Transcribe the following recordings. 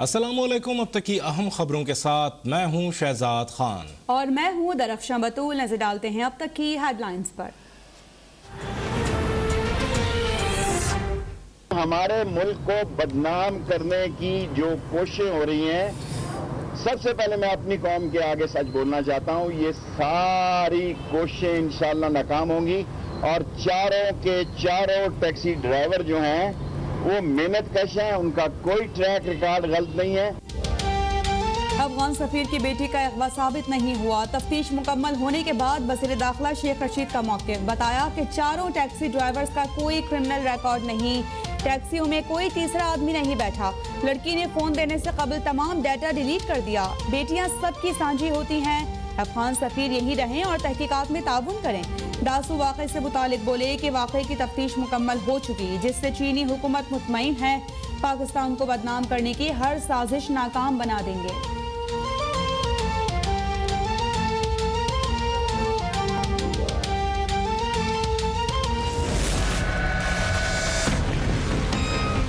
अस्सलामुअलैकुम। अब तक की अहम खबरों के साथ मैं हूं शहजाद खान और मैं हूं दरख्शां बतूल। नजर डालते हैं अब तक की हेडलाइंस पर। हमारे मुल्क को बदनाम करने की जो कोशिशें हो रही हैं, सबसे पहले मैं अपनी कौम के आगे सच बोलना चाहता हूं, ये सारी कोशिशें इंशाअल्लाह नाकाम होंगी और चारों के चारों टैक्सी ड्राइवर जो हैं वो मेहनतकश हैं, उनका कोई ट्रैक रिकॉर्ड गलत नहीं है। अफगान सफीर की बेटी का अगवा साबित नहीं हुआ। तफ्तीश मुकम्मल होने के बाद वज़ीर दाखिला शेख रशीद का मौक़िफ़, बताया कि चारों टैक्सी ड्राइवर्स का कोई क्रिमिनल रिकॉर्ड नहीं, टैक्सियों में कोई तीसरा आदमी नहीं बैठा। लड़की ने फोन देने से कबल तमाम डाटा डिलीट कर दिया। बेटियां सबकी साझी होती हैं। अफगान सफीर यहीं रहें और तहकीकात में ताउन करें। दासू वाक़े से मुतालिक बोले कि वाक़े की तफ्तीश मुकम्मल हो चुकी, जिससे चीनी हुकूमत मुतमईन है। पाकिस्तान को बदनाम करने की हर साजिश नाकाम बना देंगे।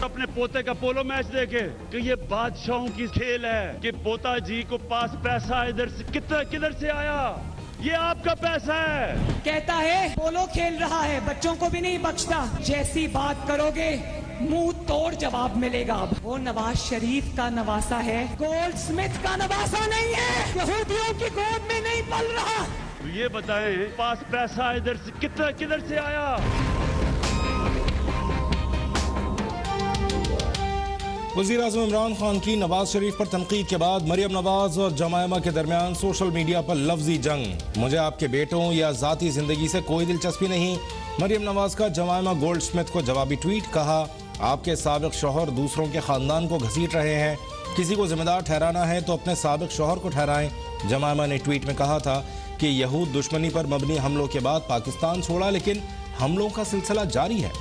अपने पोते का पोलो मैच देखे कि ये बादशाहों की खेल है कि पोता जी को पास पैसा इधर से किधर से आया, ये आपका पैसा है। कहता है पोलो खेल रहा है, बच्चों को भी नहीं बख्शता। जैसी बात करोगे मुंह तोड़ जवाब मिलेगा। अब वो नवाज शरीफ का नवासा है, गोल्ड स्मिथ का नवासा नहीं है। यहूदियों की गोद में नहीं पल रहा। तो ये बताएं, पास पैसा इधर से किधर से आया। वज़ीर आज़म इमरान खान की नवाज शरीफ पर तनकीद के बाद मरियम नवाज और जमायमा के दरमियान सोशल मीडिया पर लफ्जी जंग। मुझे आपके बेटों या जाती जिंदगी से कोई दिलचस्पी नहीं। मरियम नवाज का जमायमा गोल्ड स्मिथ को जवाबी ट्वीट। कहा, आपके साबिक शौहर दूसरों के खानदान को घसीट रहे हैं, किसी को जिम्मेदार ठहराना है तो अपने साबिक शौहर को ठहराएं। जमायमा ने ट्वीट में कहा था कि यहूद दुश्मनी पर मबनी हमलों के बाद पाकिस्तान छोड़ा, लेकिन हमलों का सिलसिला जारी है।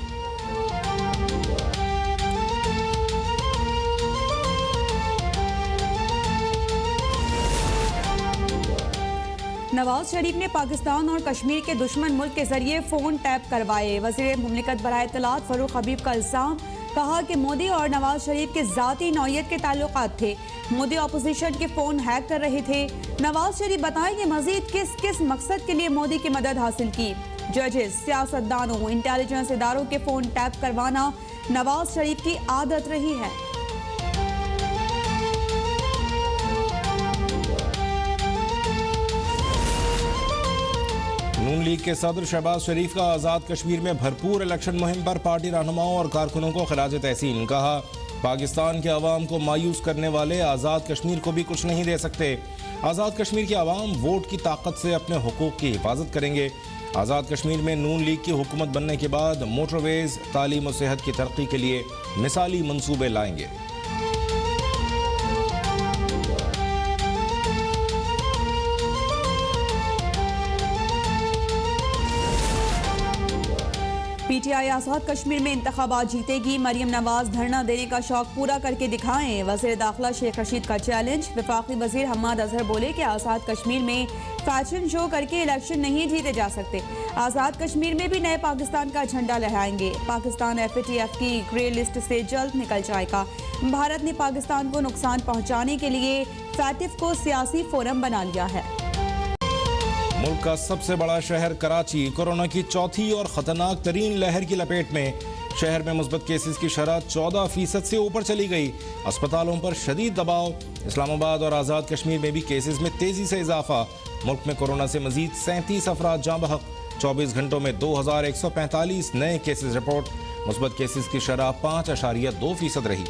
नवाज शरीफ ने पाकिस्तान और कश्मीर के दुश्मन मुल्क के जरिए फोन टैप करवाए। वज़ीर मुमलिकत बराए इत्तलात फरूख हबीब का इल्जाम। कहा कि मोदी और नवाज शरीफ के जाती नौयत के ताल्लुकात थे। मोदी अपोजिशन के फोन हैक कर रहे थे। नवाज शरीफ बताएंगे मजीद किस किस मकसद के लिए मोदी की मदद हासिल की। जजेस, सियासतदानों, इंटेलिजेंस इदारों के फोन टैप करवाना नवाज शरीफ की आदत रही है। नून लीग के सदर शहबाज शरीफ का आज़ाद कश्मीर में भरपूर इलेक्शन मुहिम पर पार्टी रहनुमाओं और कारकुनों को खिराज तहसीन। कहा, पाकिस्तान के अवाम को मायूस करने वाले आज़ाद कश्मीर को भी कुछ नहीं दे सकते। आज़ाद कश्मीर के अवाम वोट की ताकत से अपने हुकूक की हिफाजत करेंगे। आज़ाद कश्मीर में नून लीग की हुकूमत बनने के बाद मोटरवेज, तालीम और सेहत की तरक्की के लिए मिसाली मंसूबे लाएंगे। पीटीआई आज़ाद कश्मीर में इंतखाबात जीतेगी। मरियम नवाज धरना देने का शौक पूरा करके दिखाएं। वज़ीर दाखिला शेख रशीद का चैलेंज। वफाकी वज़ीर हम्माद अजहर बोले कि आज़ाद कश्मीर में फैशन शो करके इलेक्शन नहीं जीते जा सकते। आज़ाद कश्मीर में भी नए पाकिस्तान का झंडा लहराएंगे। पाकिस्तान FATF की ग्रे लिस्ट से जल्द निकल जाएगा। भारत ने पाकिस्तान को नुकसान पहुँचाने के लिए FATF को सियासी फोरम बना लिया है। मुल्क का सबसे बड़ा शहर कराची कोरोना की चौथी और खतरनाक तरीन लहर की लपेट में। शहर में मुस्बत केसेस की शरह 14% से ऊपर चली गई। अस्पतालों पर शदीद दबाव। इस्लामाबाद और आज़ाद कश्मीर में भी केसेस में तेजी से इजाफा। मुल्क में कोरोना से मजीद 37 अफराद जाँ बहक। 24 घंटों में 2145 नए केसेस रिपोर्ट। मुस्बत केसेस की शरह 5.2% रही।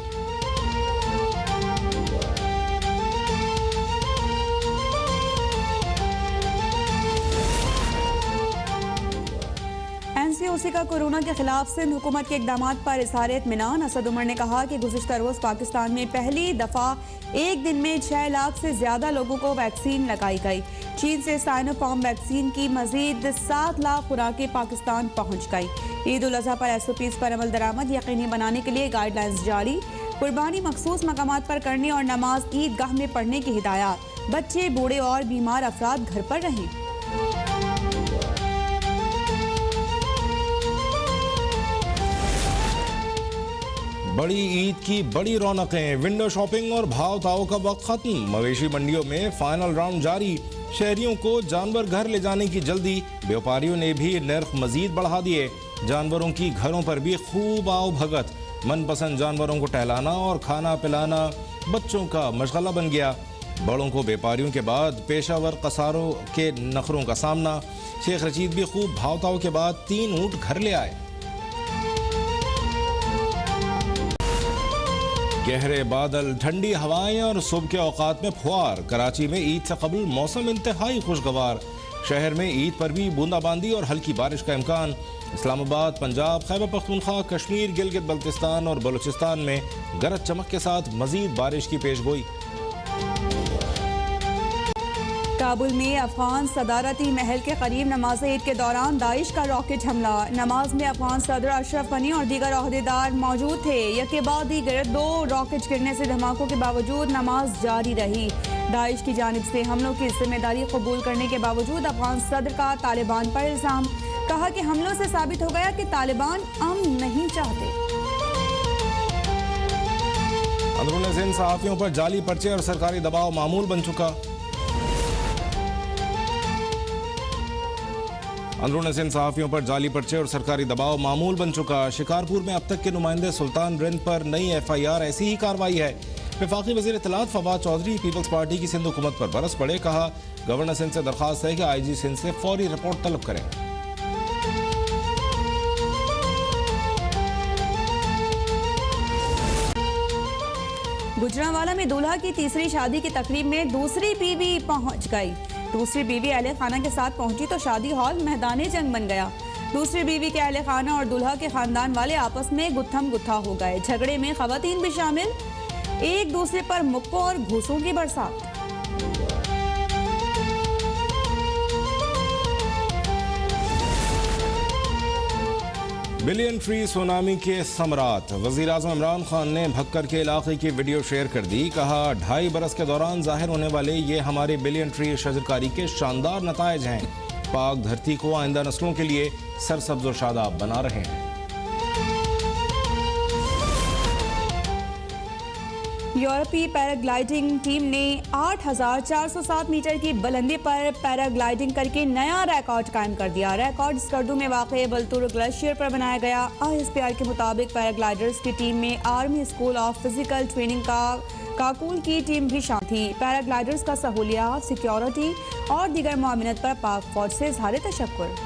NCOC का कोरोना के खिलाफ सिंध हुकूमत के इकदाम पर इज़हार इत्मीनान। असद उमर ने कहा कि गुज़िश्ता रोज़ पाकिस्तान में पहली दफ़ा एक दिन में 6 लाख से ज़्यादा लोगों को वैक्सीन लगाई गई। चीन से साइनोफार्म वैक्सीन की मजीद 7 लाख खुराकें पाकिस्तान पहुँच गई। ईद उल अज़हा पर SOPs पर अमल दरामद यकीनी बनाने के लिए गाइडलाइंस जारी। कुर्बानी मखसूस मकामात पर करने और नमाज ईदगाह में पढ़ने की हिदायत। बच्चे, बूढ़े और बीमार अफराद घर पर रहें। बड़ी ईद की बड़ी रौनकें, विंडो शॉपिंग और भाव ताव का वक्त खत्म। मवेशी मंडियों में फाइनल राउंड जारी। शहरियों को जानवर घर ले जाने की जल्दी। व्यापारियों ने भी नर्ख मजीद बढ़ा दिए। जानवरों की घरों पर भी खूब आओ भगत। मनपसंद जानवरों को टहलाना और खाना पिलाना बच्चों का मशगला बन गया। बड़ों को व्यापारियों के बाद पेशावर कसारों के नखरों का सामना। शेख रशीद भी खूब भाव ताव के बाद 3 ऊंट घर ले आए। गहरे बादल, ठंडी हवाएं और सुबह के औकात में फुहार। कराची में ईद से कबल मौसम इंतहाई खुशगवार। शहर में ईद पर भी बूंदाबांदी और हल्की बारिश का इम्कान। इस्लामाबाद, पंजाब, खैबर पख्तूनख्वा, कश्मीर, गिलगित बल्तिस्तान और बलूचिस्तान में गरज चमक के साथ मजीद बारिश की पेशगोई। काबुल में अफगान सदारती महल के करीब नमाज ईद के दौरान दाइश का रॉकेट हमला। नमाज में अफगान सदर अशरफ गनी और दीगर ओहदेदार मौजूद थे। यके बाद ही 2 रॉकेट गिरने से धमाकों के बावजूद नमाज जारी रही। दाइश की जानिब से हमलों की जिम्मेदारी कबूल करने के बावजूद अफगान सदर का तालिबान पर इल्जाम। कहा कि हमलों से साबित हो गया कि तालिबान अमन नहीं चाहते। अंदरूनी सिंध सहाफियों पर जाली पर्चे और सरकारी दबाव मामूल बन चुका। अंदरूनी सिंध सहाफियों पर जाली पर्चे और सरकारी दबाव मामूल बन चुका। शिकारपुर में अब तक के नुमाइंदे सुल्तान रिंद पर नई FIR। ऐसी ही कार्रवाई है। वफाकी वज़ीर इत्तलात फवाद चौधरी पीपल्स पार्टी की सिंध हुकूमत पर बरस पड़े। कहा, गवर्नर सिंध से दरख्वास्त है कि IG सिंध से फौरी रिपोर्ट तलब करें। गुजरांवाला में दूल्हा की तीसरी शादी की तकरीब में दूसरी बीवी पहुंच गई। दूसरी बीवी अहले खाना के साथ पहुंची तो शादी हॉल मैदाने जंग बन गया। दूसरी बीवी के अहले खाना और दूल्हा के खानदान वाले आपस में गुत्थम गुत्था हो गए। झगड़े में खवातीन भी शामिल। एक दूसरे पर मुक्कों और घूसों की बरसात। बिलियन ट्री सुनामी के समरात। वज़ीर-ए-आज़म इमरान खान ने भक्कर के इलाके की वीडियो शेयर कर दी। कहा, 2.5 बरस के दौरान जाहिर होने वाले ये हमारे बिलियन ट्री शजरकारी के शानदार नतायज हैं। पाक धरती को आइंदा नस्लों के लिए सरसब्ज और शादाब बना रहे हैं। यूरोपीय पैराग्लाइडिंग टीम ने 8,407 मीटर की बुलंदी पर पैराग्लाइडिंग करके नया रिकॉर्ड कायम कर दिया। रिकॉर्ड स्कर्दू में वाक़ बलतुर ग्लेशियर पर बनाया गया। ISPR के मुताबिक पैराग्लाइडर्स की टीम में army school of physical training का काकूल की टीम भी शामिल थी। पैराग्लाइडर्स का सहूलियात, सिक्योरिटी और दीगर मुआविनत पर पाक फौज से इज़हार तशक्कुर।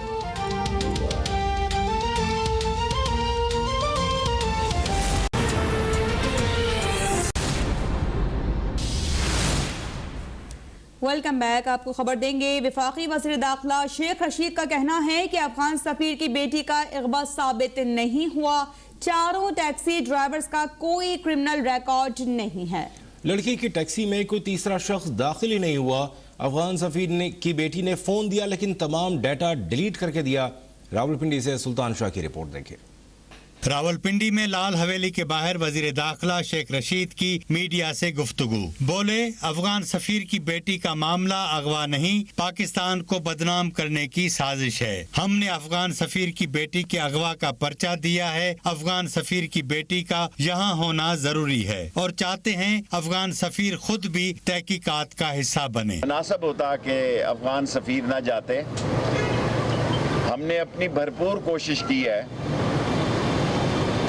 Welcome back. आपको खबर देंगे, वफाकी वज़ीर दाखिला शेख रशीद का कहना है कि अफगान सफीर की बेटी का इग़वा साबित नहीं हुआ। 4 टैक्सी ड्राइवर्स का कोई क्रिमिनल रिकॉर्ड नहीं है। लड़की की टैक्सी में कोई तीसरा शख्स दाखिल ही नहीं हुआ। अफगान सफीर की बेटी ने फोन दिया लेकिन तमाम डाटा डिलीट करके दिया। रावलपिंडी से सुल्तान शाह की रिपोर्ट देखें। रावलपिंडी में लाल हवेली के बाहर वजीर दाखिला शेख रशीद की मीडिया से गुफ्तगू। बोले, अफगान सफीर की बेटी का मामला अगवा नहीं, पाकिस्तान को बदनाम करने की साजिश है। हमने अफगान सफीर की बेटी के अगवा का पर्चा दिया है। अफगान सफीर की बेटी का यहाँ होना जरूरी है और चाहते हैं अफगान सफीर खुद भी तहकीकात का हिस्सा बने। मुनासिब होता कि अफगान सफीर न जाते। हमने अपनी भरपूर कोशिश की है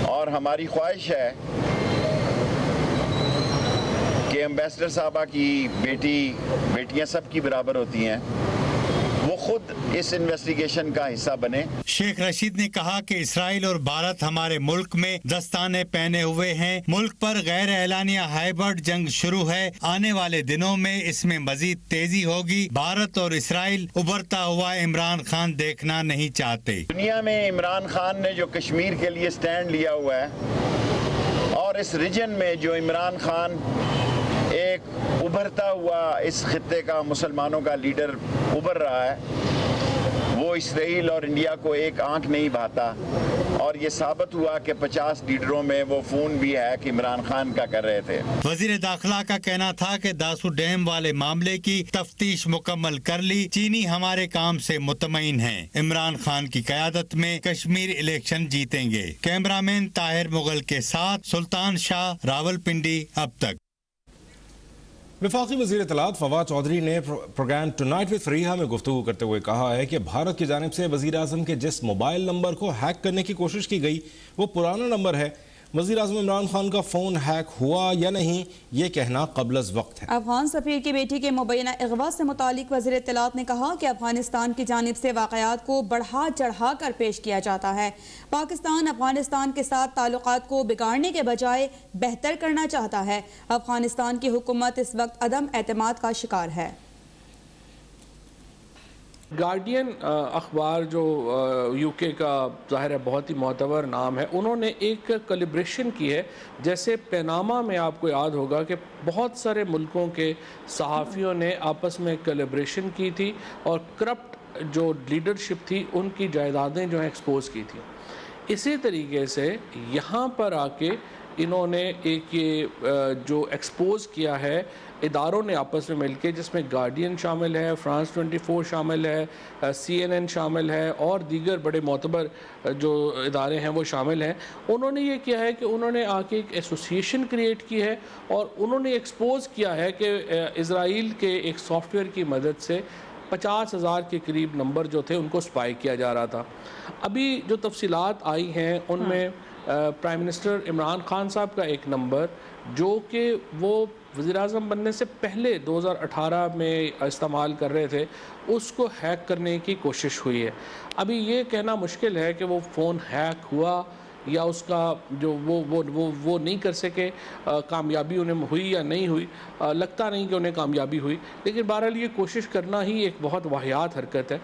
और हमारी ख्वाहिश है कि एम्बेसडर साहबा की बेटियां सबकी बराबर होती हैं, वो खुद इस इन्वेस्टिगेशन का हिस्सा बने। शेख रशीद ने कहा कि इसराइल और भारत हमारे मुल्क में दस्ताने पहने हुए हैं। मुल्क पर गैर एलानिया हाइब्रिड जंग शुरू है। आने वाले दिनों में इसमें मजीद तेजी होगी। भारत और इसराइल उभरता हुआ इमरान खान देखना नहीं चाहते। दुनिया में इमरान खान ने जो कश्मीर के लिए स्टैंड लिया हुआ है और इस रीजन में जो इमरान खान एक उभरता हुआ इस खित्ते का मुसलमानों का लीडर उभर रहा है, वो इसराइल और इंडिया को एक आंख नहीं भाता, और ये साबित हुआ कि 50 लीडरों में वो फोन भी है कि इमरान खान का कर रहे थे। वजीर दाखिला का कहना था कि दासू डैम वाले मामले की तफ्तीश मुकम्मल कर ली, चीनी हमारे काम से मुतमईन हैं। इमरान खान की क़यादत में कश्मीर इलेक्शन जीतेंगे। कैमरामैन ताहिर मुगल के साथ सुल्तान शाह, रावलपिंडी। अब तक। वफाकी वज़ीर इत्तलात फवाद चौधरी ने प्रोग्राम टुनाइट विद फरीहा में गुफ्तगू करते हुए कहा है कि भारत की जानिब से वज़ीर आज़म के जिस मोबाइल नंबर को हैक करने की कोशिश की गई वो पुराना नंबर है। वज़ीर आज़म इमरान खान का फ़ोन हैक हुआ या नहीं, ये कहना क़ब्ल वक्त है। अफगान सफ़ीर की बेटी के मुबैना अगवा से मुतालिक वज़ीर इत्तलात ने कहा कि अफगानिस्तान की जानिब से वाक़यात को बढ़ा चढ़ा कर पेश किया जाता है। पाकिस्तान अफगानिस्तान के साथ ताल्लुकात को बिगाड़ने के बजाय बेहतर करना चाहता है। अफगानिस्तान की हुकूमत इस वक्त अदम एतमाद का शिकार है। गार्डियन अखबार जो यूके का ज़ाहिर है बहुत ही मोतबर नाम है, उन्होंने एक कैलिब्रेशन की है। जैसे पनामा में आपको याद होगा कि बहुत सारे मुल्कों के सहाफ़ियों ने आपस में कैलिब्रेशन की थी और करप्ट जो लीडरशिप थी उनकी जायदादें जो हैं एक्सपोज़ की थी। इसी तरीके से यहाँ पर आके इन्होंने एक ये जो एक्सपोज़ किया है इदारों ने आपस में मिलके, जिसमें गार्डियन शामिल है, फ्रांस 24 शामिल है, CNN शामिल है और दीगर बड़े मोतबर जो इदारे हैं वो शामिल हैं। उन्होंने ये किया है कि उन्होंने आके एक एसोसिएशन क्रिएट की है और उन्होंने एक्सपोज़ किया है कि इज़राइल के एक सॉफ्टवेयर की मदद से 50,000 के करीब नंबर जो थे उनको स्पाई किया जा रहा था। अभी जो तफसीलात आई हैं उनमें प्राइम मिनिस्टर इमरान खान साहब का एक नंबर जो कि वो वज़ीर आज़म बनने से पहले 2018 में इस्तेमाल कर रहे थे, उसको हैक करने की कोशिश हुई है। अभी ये कहना मुश्किल है कि वो फ़ोन हैक हुआ या उसका जो वो नहीं कर सके, कामयाबी उन्हें हुई या नहीं हुई। लगता नहीं कि उन्हें कामयाबी हुई, लेकिन बहरहाल ये कोशिश करना ही एक बहुत वाहियात हरकत है।